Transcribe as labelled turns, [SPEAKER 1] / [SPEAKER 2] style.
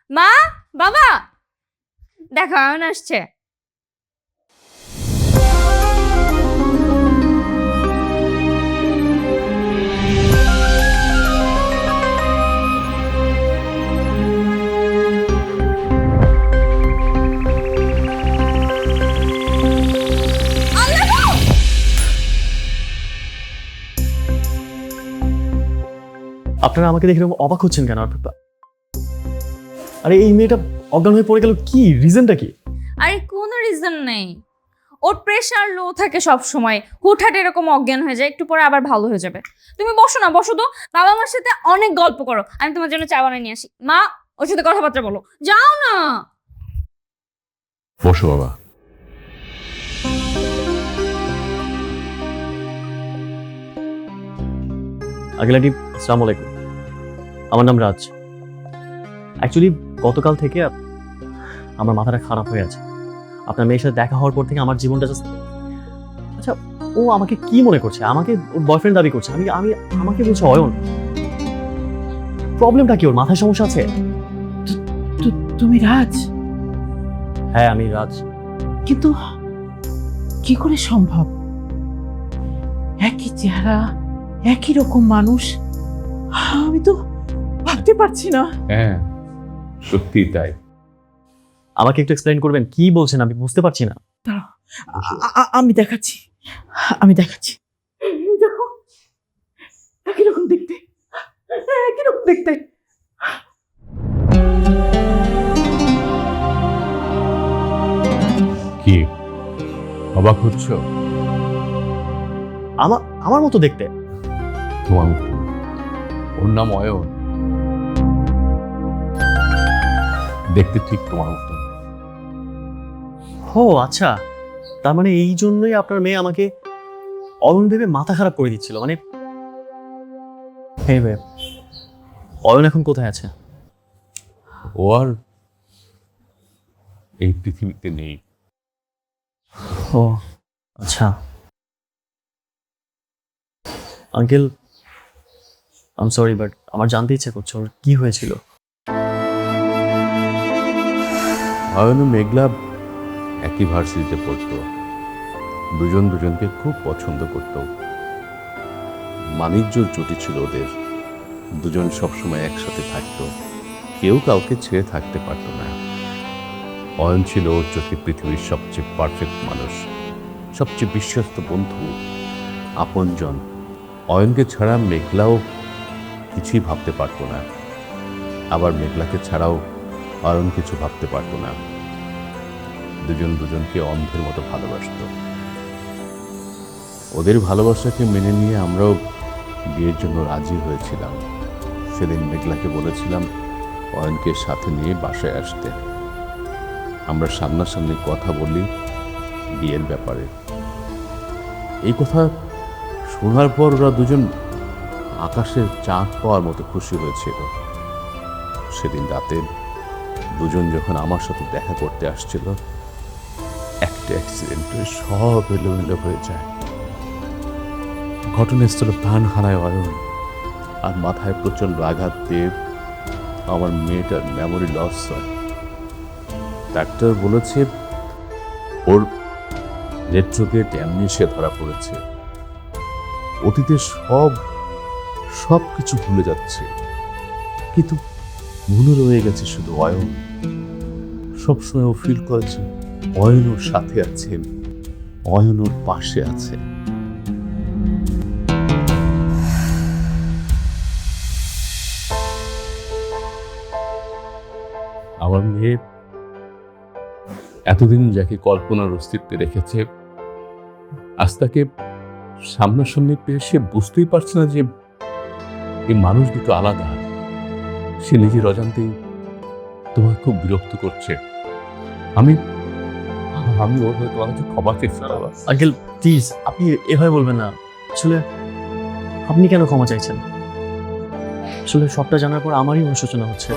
[SPEAKER 1] মা, বাবা, দেখো আয়ন আসছে।
[SPEAKER 2] আপনারা আমাকে দেখে এরকম অবাক হচ্ছেন কেন? আরে এই মেয়েটা অজ্ঞান হয়ে পড়ে গেল, কি রিজনটা কি?
[SPEAKER 1] আরে কোনো রিজন নেই, ওর প্রেশার লো থাকে সব সময়, হুটহাট এরকম অজ্ঞান হয়ে যায়, একটু পরে আবার ভালো হয়ে যাবে। তুমি বসো না, বসো তো, বাবা মার সাথে অনেক গল্প করো, আমি তোমার জন্য চা বানিয়ে নিয়ে আসি। মা, ওর সাথে কথাবার্তা বলো, যাও না।
[SPEAKER 3] বসো বাবা।
[SPEAKER 2] আঙ্কেল আন্টি আসসালামু আলাইকুম, আমার নাম রাজ। অ্যাকচুয়ালি গতকাল থেকে আমার মাথাটা খারাপ হয়ে আছে। আপনার মেয়ের সাথে দেখা হওয়ার পর থেকে আমার জীবনটা জাস্ট, আচ্ছা ও আমাকে কি মনে করছে? আমাকে ওর বয়ফ্রেন্ড দাবি করছে, আমি আমি আমাকে বলছে অয়ন। প্রবলেমটা কি? ওর মাথায় সমস্যা আছে?
[SPEAKER 4] তুমি রাজ?
[SPEAKER 2] হ্যাঁ আমি রাজ।
[SPEAKER 4] কিন্তু কি করে সম্ভব? একই চেহারা, একই রকম মানুষ, আমি তো ভাবতে পারছি না।
[SPEAKER 3] হ্যাঁ সত্যি তাই।
[SPEAKER 2] আমাকে একটু এক্সপ্লেইন করবেন, কি বলছেন? আমি বুঝতে পারছি না।
[SPEAKER 4] দাঁড়াও, আমি দেখাচ্ছি, আমি দেখাচ্ছি। এই দেখো, একই রকম দেখতে, একই রকম দেখতে।
[SPEAKER 3] কি অবাক হচ্ছ?
[SPEAKER 2] আমার আমার মতো দেখতে?
[SPEAKER 3] তোমার মতো। ওর নাম অয়ন, দেখতে ঠিক তোমার মতো।
[SPEAKER 2] ও আচ্ছা, তার মানে এই জন্যই আপনার মেয়ে আমাকে অয়ন ভেবে মাথা খারাপ করে দিচ্ছিল। মানে অয়ন এখন কোথায় আছে?
[SPEAKER 3] ও আর এই পৃথিবীতে নেই।
[SPEAKER 2] ও আচ্ছা uncle, I am sorry, but আমার জানতে ইচ্ছে করছে ওর কি হয়েছিল।
[SPEAKER 3] অয়ন ও মেঘলা একই ভার্সিটিতে পড়তো, দুজন দুজনকে খুব পছন্দ করত। বাণিজ্য জুটি ছিল ওদের, দুজন সবসময় একসাথে থাকতো, কেউ কাউকে ছেড়ে থাকতে পারতো না। অয়ন ছিল ওর চোখে পৃথিবীর সবচেয়ে পারফেক্ট মানুষ, সবচেয়ে বিশ্বস্ত বন্ধু, আপনজন। অয়নকে ছাড়া মেঘলাও কিছুই ভাবতে পারতো না, আবার মেঘলাকে ছাড়াও অয়ন কিছু ভাবতে পারতো না। দুজন দুজনকে অন্ধের মতো ভালোবাসত। ওদের ভালোবাসাকে মেনে নিয়ে আমরাও বিয়ের জন্য রাজি হয়েছিলাম। সেদিন মেঘলাকে বলেছিলাম অয়নকে সাথে নিয়ে বাসায় আসতে, আমরা সামনাসামনি কথা বলি বিয়ের ব্যাপারে। এই কথা শোনার পর ওরা দুজন আকাশের চাঁদ পাওয়ার মতো খুশি হয়েছিল। সেদিন রাতে দুজন যখন আমার সাথে দেখা করতে আসছিল, একটা অ্যাক্সিডেন্টে সব এলোমেলো হয়ে যায়। ঘটনাস্থলে প্রাণ হারায় অয়ন, আর মাথায় প্রচণ্ড আঘাত দিয়ে আমার মেয়েটার মেমোরি লস হয়। ডাক্তার বলেছে ওর রেট্রোগেড অ্যামনেশিয়া ধরা পড়েছে। অতীতের সব কিছু ভুলে যাচ্ছে, কিন্তু মনে রয়ে গেছে শুধু অয়ন। সবসময় ও ফিল করেছে অয়ন ওর সাথে আছে, অয়ন ওর পাশে আছে। আমার মেয়ে এতদিন যাকে কল্পনার অস্তিত্বে রেখেছে, আজ তাকে সামনাসামনি পেয়ে সে বুঝতেই পারছে না যে এই মানুষ দুটো আলাদা। সে নিজের অজান্তেই তোমাকে খুব বিরক্ত করছে। আমি আমি ওর হয়ে তোমার কাছে ক্ষমা চেয়েছি বাবা।
[SPEAKER 2] আঙ্কেল প্লিজ, আপনি এভাবে বলবেন না। আসলে আপনি কেন ক্ষমা চাইছেন? আসলে সবটা জানার পর আমারই অনুশোচনা হচ্ছে।